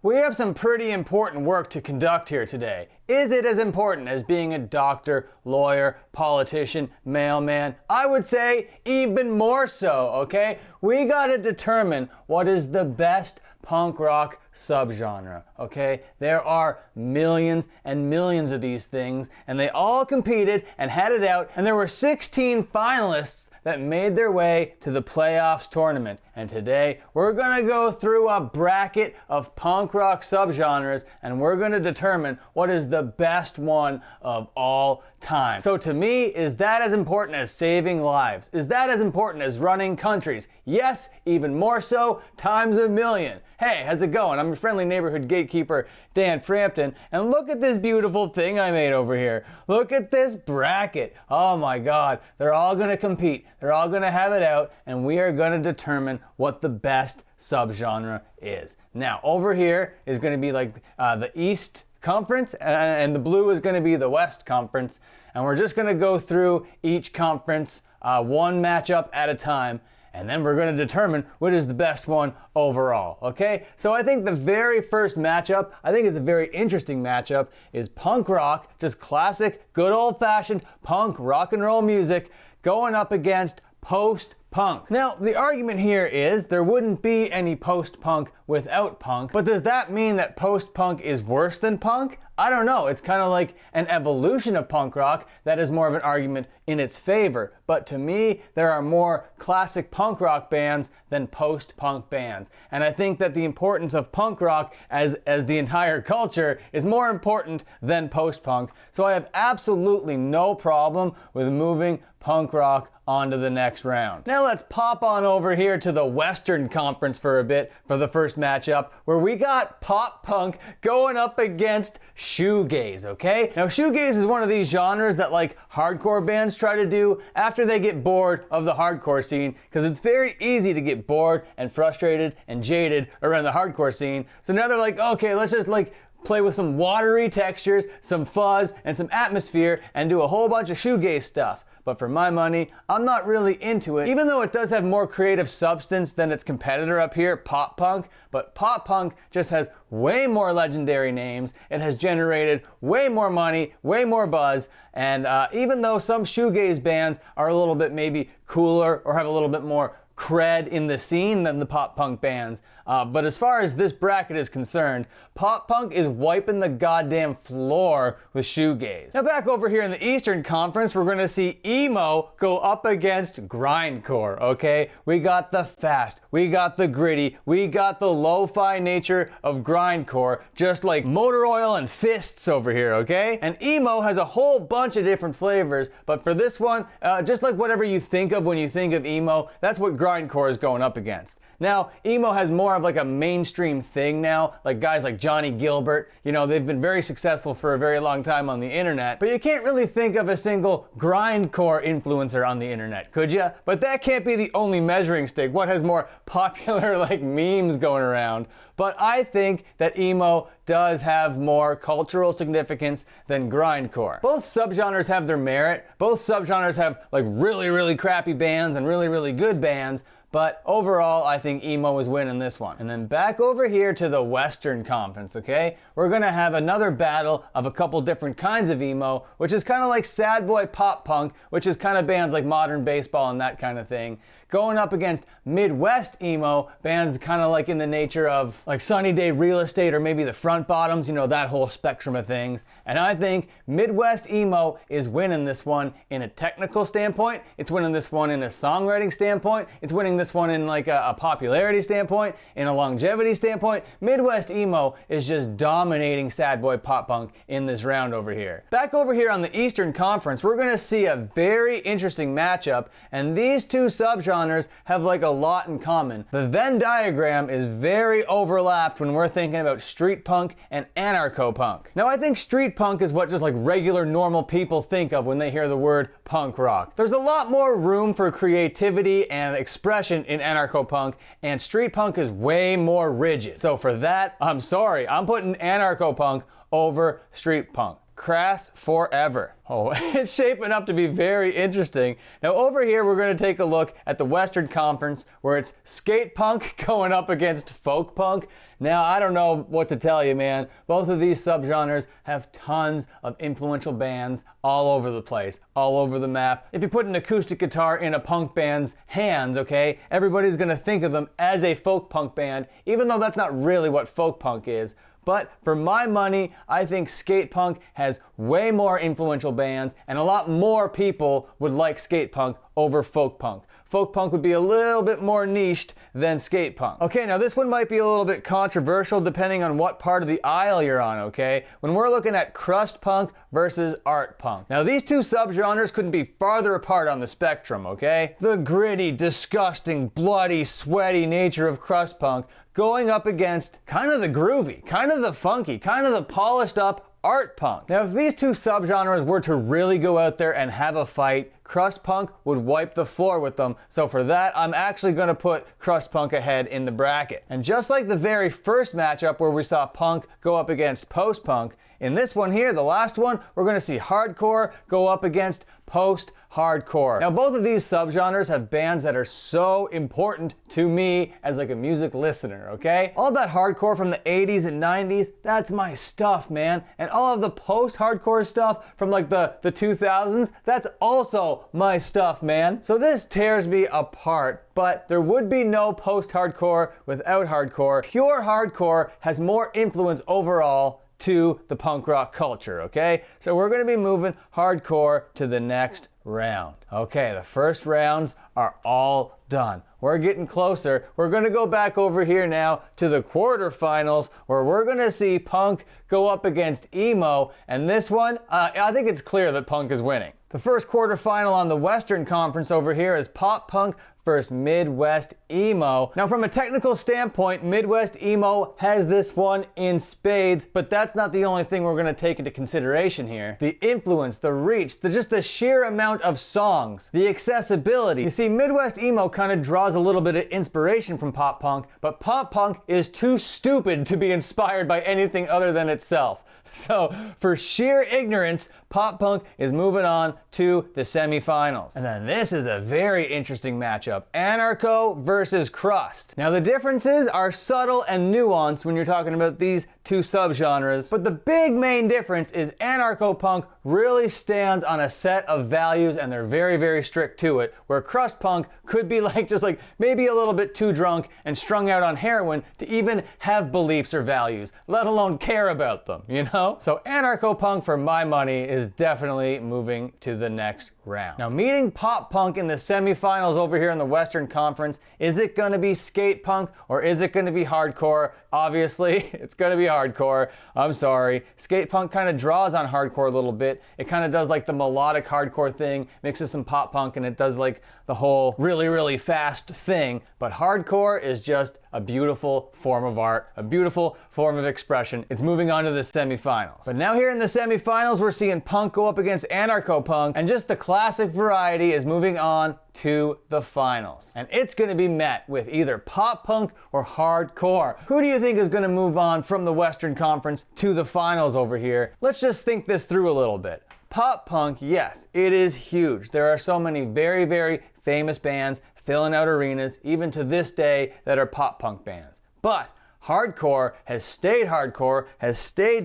We have some pretty important work to conduct here today. Is it as important as being a doctor, lawyer, politician, mailman? I would say even more so, okay? We gotta determine what is the best punk rock subgenre, okay? There are millions and millions of these things, and they all competed and had it out, and there were 16 finalists that made their way to the playoffs tournament. And today, we're gonna go through a bracket of punk rock subgenres, and we're gonna determine what is the best one of all time. So to me, is that as important as saving lives? Is that as important as running countries? Yes, even more so, times a million. Hey, how's it going? I'm your friendly neighborhood gatekeeper, Dan Frampton, and look at this beautiful thing I made over here. Look at this bracket. Oh my God, they're all gonna compete. They're all gonna have it out, and we are gonna determine what the best subgenre is. Now, over here is gonna be like the East Conference, and the blue is gonna be the West Conference, and we're just gonna go through each conference one matchup at a time, and then we're going to determine what is the best one overall, okay? So I think the very first matchup, I think it's a very interesting matchup, is punk rock, just classic, good old-fashioned punk rock and roll music, going up against post-punk. Now, the argument here is there wouldn't be any post-punk without punk, but does that mean that post-punk is worse than punk? I don't know. It's kind of like an evolution of punk rock that is more of an argument in its favor. But to me, there are more classic punk rock bands than post-punk bands. And I think that the importance of punk rock as the entire culture is more important than post-punk. So I have absolutely no problem with moving punk rock onto the next round. Now let's pop on over here to the Western Conference for a bit for the first matchup, where we got pop punk going up against shoegaze, okay? Now shoegaze is one of these genres that like hardcore bands try to do after they get bored of the hardcore scene, because it's very easy to get bored and frustrated and jaded around the hardcore scene. So now they're like, okay, let's just like play with some watery textures, some fuzz, and some atmosphere, and do a whole bunch of shoegaze stuff. But for my money, I'm not really into it, even though it does have more creative substance than its competitor up here, pop punk. But pop punk just has way more legendary names, it has generated way more money, way more buzz, and even though some shoegaze bands are a little bit maybe cooler or have a little bit more cred in the scene than the pop punk bands. But as far as this bracket is concerned, pop punk is wiping the goddamn floor with shoegaze. Now back over here in the Eastern Conference, we're gonna see emo go up against grindcore, okay? We got the fast, we got the gritty, we got the lo-fi nature of grindcore, just like motor oil and fists over here, okay? And emo has a whole bunch of different flavors, but for this one, just like whatever you think of when you think of emo, that's what grindcore is going up against. Now, emo has more of like a mainstream thing now, like guys like Johnny Gilbert, you know, they've been very successful for a very long time on the internet, but you can't really think of a single grindcore influencer on the internet, could ya? But that can't be the only measuring stick. What has more popular like memes going around? But I think that emo does have more cultural significance than grindcore. Both subgenres have their merit. Both subgenres have like really, really crappy bands and really, really good bands. But overall, I think emo is winning this one. And then back over here to the Western Conference, okay? We're gonna have another battle of a couple different kinds of emo, which is kind of like sad boy pop punk, which is kind of bands like Modern Baseball and that kind of thing, going up against Midwest emo, bands kind of like in the nature of like Sunny Day Real Estate or maybe the Front Bottoms, you know, that whole spectrum of things. And I think Midwest emo is winning this one in a technical standpoint, it's winning this one in a songwriting standpoint, it's winning this one in like a popularity standpoint, in a longevity standpoint. Midwest emo is just dominating sad boy pop punk in this round over here. Back over here on the Eastern Conference, we're gonna see a very interesting matchup, and these two subgenres have like a lot in common. The Venn diagram is very overlapped when we're thinking about street punk and anarcho punk. Now I think street punk is what just like regular normal people think of when they hear the word punk rock. There's a lot more room for creativity and expression in anarcho punk, and street punk is way more rigid. So for that, I'm sorry, I'm putting anarcho punk over street punk. crass forever. Oh, it's shaping up to be very interesting. Now over here we're going to take a look at the Western Conference where it's skate punk going up against folk punk. Now I don't know what to tell you, man. Both of these subgenres have tons of influential bands all over the place, all over the map. If you put an acoustic guitar in a punk band's hands, okay, everybody's going to think of them as a folk punk band, even though that's not really what folk punk is. But for my money, I think skate punk has way more influential bands and a lot more people would like skate punk over folk punk. Folk punk would be a little bit more niched than skate punk. Okay, now this one might be a little bit controversial depending on what part of the aisle you're on, okay? When we're looking at crust punk versus art punk. Now these two subgenres couldn't be farther apart on the spectrum, okay? The gritty, disgusting, bloody, sweaty nature of crust punk going up against kind of the groovy, kind of the funky, kind of the polished up art punk. Now if these two subgenres were to really go out there and have a fight, crust punk would wipe the floor with them. So for that, I'm actually going to put crust punk ahead in the bracket. And just like the very first matchup where we saw punk go up against post punk, in this one here, the last one, we're going to see hardcore go up against post-hardcore. Now both of these subgenres have bands that are so important to me as like a music listener, okay? All that hardcore from the 80s and 90s, that's my stuff, man. And all of the post-hardcore stuff from like the 2000s, that's also my stuff, man. So this tears me apart, but there would be no post-hardcore without hardcore. Pure hardcore has more influence overall to the punk rock culture, okay? So we're gonna be moving hardcore to the next round. Okay, the first rounds are all done. We're getting closer. We're gonna go back over here now to the quarterfinals where we're gonna see punk go up against emo, and this one, I think it's clear that punk is winning. The first quarterfinal on the Western Conference over here is pop punk versus Midwest emo. Now from a technical standpoint, Midwest emo has this one in spades, but that's not the only thing we're going to take into consideration here. The influence, the reach, just the sheer amount of songs, the accessibility. You see, Midwest emo kind of draws a little bit of inspiration from pop punk, but pop punk is too stupid to be inspired by anything other than itself. So for sheer ignorance, pop punk is moving on to the semifinals. And then this is a very interesting matchup. Anarcho versus crust. Now the differences are subtle and nuanced when you're talking about these two subgenres, but the big main difference is anarcho punk really stands on a set of values and they're very, very strict to it, where crust punk could be like just like maybe a little bit too drunk and strung out on heroin to even have beliefs or values, let alone care about them, you know? So anarcho punk, for my money, is definitely moving to the next round. Now meeting pop punk in the semifinals over here in the Western Conference, is it gonna be skate punk or is it gonna be hardcore? Obviously, it's gonna be hardcore. I'm sorry. Skate punk kind of draws on hardcore a little bit. It kind of does like the melodic hardcore thing, mixes some pop punk, and it does like the whole really, really fast thing. But hardcore is just a beautiful form of art, a beautiful form of expression. It's moving on to the semifinals. But now here in the semifinals, we're seeing punk go up against anarcho punk, and just the classic variety is moving on to the finals. And it's gonna be met with either pop punk or hardcore. Who do you think is gonna move on from the Western Conference to the finals over here? Let's just think this through a little bit. Pop punk, yes, it is huge. There are so many very, very famous bands filling out arenas, even to this day, that are pop punk bands. But hardcore, has stayed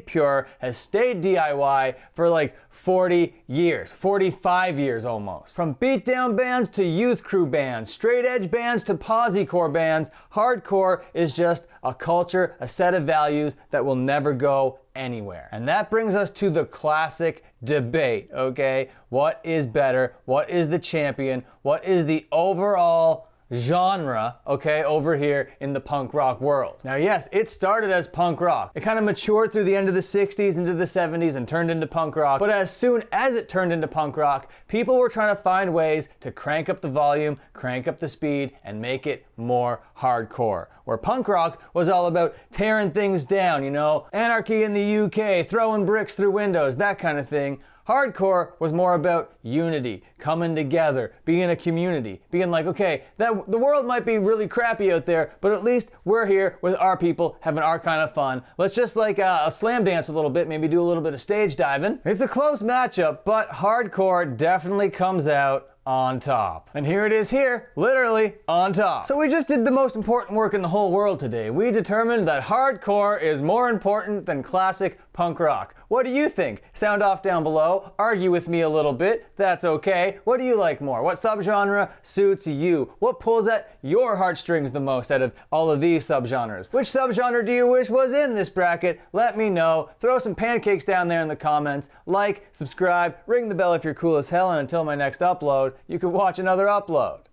pure, has stayed DIY for like 40 years, 45 years almost. From beatdown bands to youth crew bands, straight edge bands to posse-core bands, hardcore is just a culture, a set of values that will never go anywhere. And that brings us to the classic debate, okay? What is better? What is the champion? What is the overall genre, okay, over here in the punk rock world? Now yes, it started as punk rock. It kind of matured through the end of the 60s into the 70s and turned into punk rock. But as soon as it turned into punk rock, people were trying to find ways to crank up the volume, crank up the speed, and make it more hardcore. Where punk rock was all about tearing things down, you know, anarchy in the UK, throwing bricks through windows, that kind of thing. Hardcore was more about unity, coming together, being a community, being like, okay, that the world might be really crappy out there, but at least we're here with our people having our kind of fun. Let's just like a slam dance a little bit, maybe do a little bit of stage diving. It's a close matchup, but hardcore definitely comes out on top. And here it is here, literally on top. So we just did the most important work in the whole world today. We determined that hardcore is more important than classic punk rock. What do you think? Sound off down below. Argue with me a little bit. That's okay. What do you like more? What subgenre suits you? What pulls at your heartstrings the most out of all of these subgenres? Which subgenre do you wish was in this bracket? Let me know. Throw some pancakes down there in the comments. Like, subscribe, ring the bell if you're cool as hell, and until my next upload, you can watch another upload.